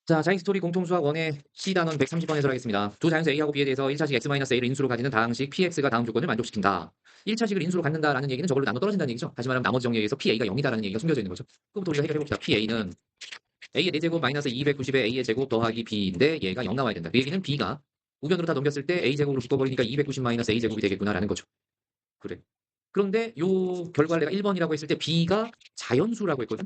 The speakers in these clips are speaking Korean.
자, 자익스토리 공통수학 1의 C단원 130번 해설하겠습니다. 두 자연수 A하고 B에 대해서 1차식 X-A를 인수로 가지는 다항식 PX가 다음 조건을 만족시킨다. 1차식을 인수로 갖는다라는 얘기는 저걸로 나눠 떨어진다는 얘기죠. 다시 말하면 나머지 정리에 의해서 PA가 0이다라는 얘기가 숨겨져 있는 거죠. 그럼부터 우리가 해결해봅시다. PA는 A의 4제곱 마이너스 290의 A의 제곱 더하기 B인데 얘가 0 나와야 된다. 그 얘기는 B가 우변으로 다 넘겼을 때 A제곱으로 묶어버리니까 290 마이너스 A제곱이 되겠구나라는 거죠. 그래. 그런데 요 결과를 내가 1번이라고 했을 때 B가 자연수라고 했거든.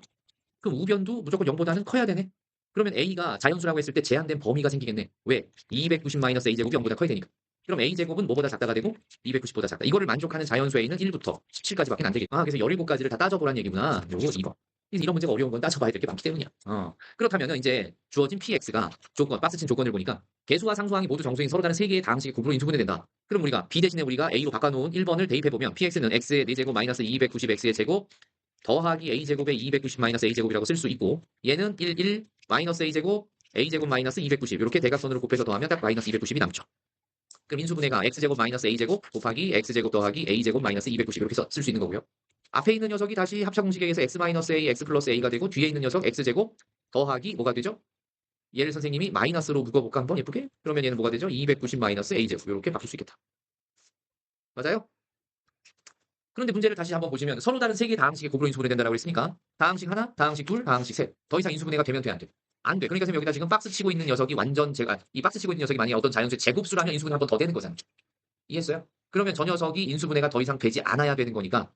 그럼 우변도 무조건 0보다는 커야 되네. 그러면 A가 자연수라고 했을 때 제한된 범위가 생기겠네. 왜? 290-A제곱이 0보다 커야 되니까. 그럼 A제곱은 뭐보다 작다가 되고 290보다 작다. 이거를 만족하는 자연수 A는 1부터 17까지밖에 안 되겠다. 그래서 17가지를 다 따져보라는 얘기구나. 요거 2번. 그래서 이런 문제가 어려운 건 따져봐야 될 게 많기 때문이야. 그렇다면 이제 주어진 PX가 조건, 박스친 조건을 보니까 개수와 상수항이 모두 정수인 서로 다른 3개의 다항식의 곱으로 인수분해 된다. 그럼 우리가 B 대신에 우리가 A로 바꿔놓은 1번을 대입해보면 PX는 X의 4제곱 마이너스 290X의 제곱 더하기 A제곱의 290 마이너스 A제곱이라고 쓸 수 있고 얘는 1 마이너스 A제곱 A제곱 마이너스 290 이렇게 대각선으로 곱해서 더하면 딱 마이너스 290이 남죠. 그럼 인수분해가 X제곱 마이너스 A제곱 곱하기 X제곱 더하기 A제곱 마이너스 290 이렇게 쓸 수 있는 거고요. 앞에 있는 녀석이 다시 합차 공식에 의해서 X 마이너스 A, X 플러스 A가 되고 뒤에 있는 녀석 X제곱 더하기 뭐가 되죠? 얘를 선생님이 마이너스로 묶어볼까 한번 예쁘게? 그러면 얘는 뭐가 되죠? 290 마이너스 A제곱 이렇게 바꿀 수 있겠다. 맞아요? 그런데 문제를 다시 한번 보시면 서로 다른 3개의 다항식의 곱으로 인수분해 된다고 했으니까 다항식 하나, 다항식 둘, 다항식 셋. 더 이상 인수분해가 되면 돼, 안 돼? 안 돼. 그러니까 선생님 여기다 지금 박스 치고 있는 녀석이 완전 이 박스 치고 있는 녀석이 만약에 어떤 자연수의 제곱수라면 인수분해 한 번 더 되는 거잖아. 이해했어요? 그러면 저 녀석이 인수분해가 더 이상 되지 않아야 되는 거니까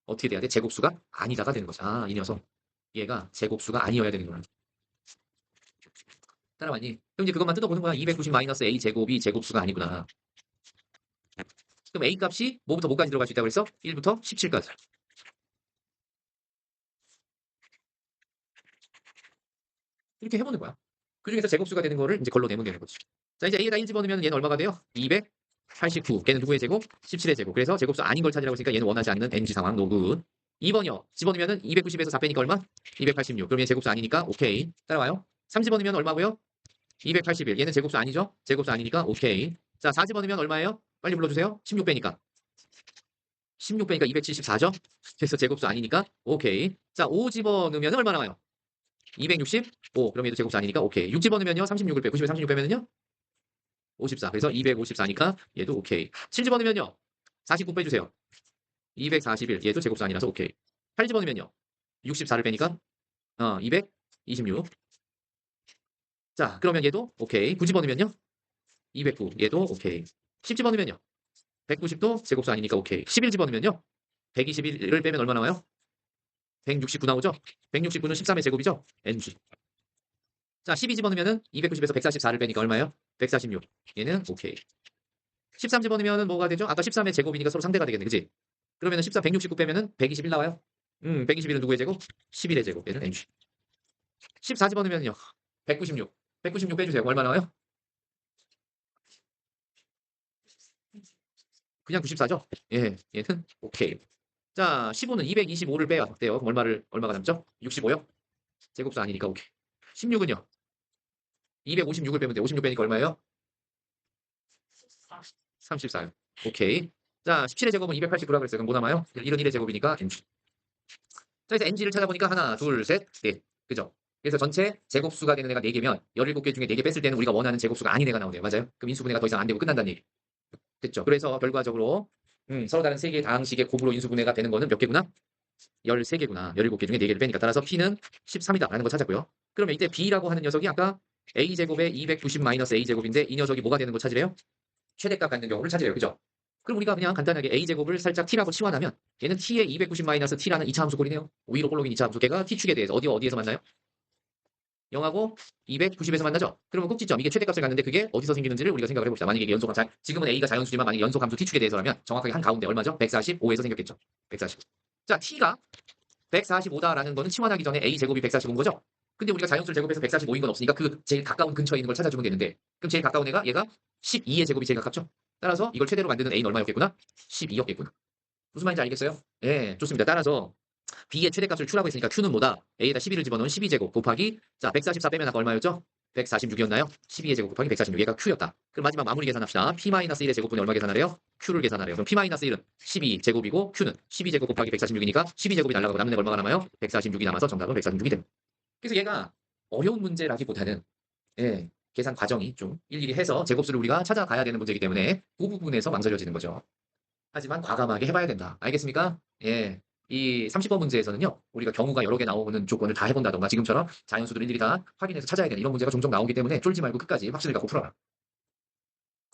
어떻게 돼야 돼? 제곱수가 아니다가 되는 거죠. 이 녀석. 얘가 제곱수가 아니어야 되는 거야. 따라왔니? 그럼 이제 그것만 뜯어보는 거야. 290 마이너스 A 제곱이 제곱수가 아니구나. 그럼 A 값이 뭐부터 뭐까지 들어갈 수 있다고 그랬어? 1부터 17까지. 이렇게 해보는 거야. 그 중에서 제곱수가 되는 거를 이제 걸러내면 되는 거지. 자, 이제 A에다 1 집어넣으면 얘는 얼마가 돼요? 289. 걔는 누구의 제곱? 17의 제곱. 그래서 제곱수 아닌 걸 찾으라고 했으니까 얘는 원하지 않는 NG 상황, 노굿. 2번이요. 집어넣으면 290에서 4 빼니까 얼마? 286. 그럼 얘 제곱수 아니니까 오케이. 따라와요. 3 집어넣으면 얼마고요? 281. 얘는 제곱수 아니죠? 제곱수 아니니까 오케이. 자, 4 집어넣으면 얼마예요? 빨리 불러주세요. 16 빼니까. 16 빼니까 274죠? 그래서 제곱수 아니니까 오케이. 자, 5 집어넣으면 얼마 나와요? 265. 그럼 얘도 제곱수 아니니까 오케이. 6 집어넣으면요. 36을 빼. 90에 36 빼면은요. 54. 그래서 254니까 얘도 오케이. 7 집어넣으면요. 49 빼주세요. 241. 얘도 제곱수 아니라서 오케이. 8 집어넣으면요. 64를 빼니까 226. 자, 그러면 얘도 오케이. 9 집어넣으면요. 209. 얘도 오케이. 10 집어넣으면요. 190도 제곱수 아니니까 오케이. 11 집어넣으면요. 121을 빼면 얼마 나와요? 169 나오죠? 169는 13의 제곱이죠? NG. 자, 12 집어넣으면은 290에서 144를 빼니까 얼마예요? 146. 얘는 오케이. 13 집어넣으면은 뭐가 되죠? 아까 13의 제곱이니까 서로 상대가 되겠네. 그지? 그러면은 14, 169 빼면은 121 나와요. 121은 누구의 제곱? 11의 제곱. 얘는 NG. 14 집어넣으면요. 196. 196 빼주세요. 얼마 나와요? 그냥 94죠? 예, 얘는 오케이. 자, 15는 225를 빼야 돼요. 그럼 얼마가 남죠? 65요? 제곱수 아니니까 오케이. 16은요? 256을 빼면 돼요. 56 빼니까 얼마예요? 34요. 오케이. 자, 17의 제곱은 289라고 그랬어요. 그럼 뭐 남아요? 1은 1의 제곱이니까 NG. 자, 그래서 NG를 찾아보니까 하나, 둘, 셋, 넷. 그죠? 그래서 전체 제곱수가 되는 애가 4개면 17개 중에 4개 뺐을 때는 우리가 원하는 제곱수가 아닌 애가 나오네요. 맞아요? 그럼 인수분해가 더 이상 안 되고 끝난다는 얘기. 됐죠? 그래서 결과적으로 서로 다른 3개의 다항식의 곱으로 인수분해가 되는 거는 몇 개구나? 13개구나. 17개 중에 4개를 빼니까 따라서 P는 13이다라는 거 찾았고요. 그러면 이때 B라고 하는 녀석이 아까 A제곱의 290-A제곱인데 이 녀석이 뭐가 되는 거 찾으래요? 최대값 갖는 경우를 찾으래요. 그죠? 그럼 우리가 그냥 간단하게 A제곱을 살짝 T라고 치환하면 얘는 T의 290-T라는 2차 함수 꼴이네요. 위로 볼록인 2차 함수. 걔가 T축에 대해서 어디에서 만나요? 0하고 290에서 만나죠? 그러면 꼭지점, 이게 최대값을 갖는데 그게 어디서 생기는지를 우리가 생각을 해봅시다. 만약에 이게 연속함, 지금은 A가 자연수지만 만약에 연속함수 T축에 대해서라면 정확하게 한 가운데 얼마죠? 145에서 생겼겠죠. 145. 자, T가 145다라는 거는 치환하기 전에 A제곱이 145인 거죠? 근데 우리가 자연수를 제곱해서 145인 건 없으니까 그 제일 가까운 근처에 있는 걸 찾아주면 되는데 그럼 제일 가까운 애가 얘가 12의 제곱이 제일 가깝죠? 따라서 이걸 최대로 만드는 A는 얼마였겠구나? 12였겠구나. 무슨 말인지 알겠어요? 예, 좋습니다. 따라서 B의 최대값을 Q라고 했으니까 Q는 뭐다? A에다 12를 집어넣은 12제곱 곱하기 자 144 빼면 아까 얼마였죠? 146이었나요? 12의 제곱 곱하기 146. 얘가 Q였다. 그럼 마지막 마무리 계산합시다. P-1의 제곱분이 얼마 계산하래요? Q를 계산하래요. 그럼 P-1은 12제곱이고 Q는 12제곱 곱하기 146이니까 12제곱이 날라가고 남는 애가 얼마가 남아요? 146이 남아서 정답은 146이 됩니다. 그래서 얘가 어려운 문제라기보다는 예. 계산 과정이 좀 일일이 해서 제곱수를 우리가 찾아가야 되는 문제이기 때문에 그 부분에서 망설여지는 거죠. 하지만 과감하게 해 봐야 된다. 알겠습니까? 예. 이 30번 문제에서는요. 우리가 경우가 여러 개 나오는 조건을 다 해 본다든가 지금처럼 자연수들을 일일이 다 확인해서 찾아야 되는 이런 문제가 종종 나오기 때문에 쫄지 말고 끝까지 확신을 갖고 풀어라.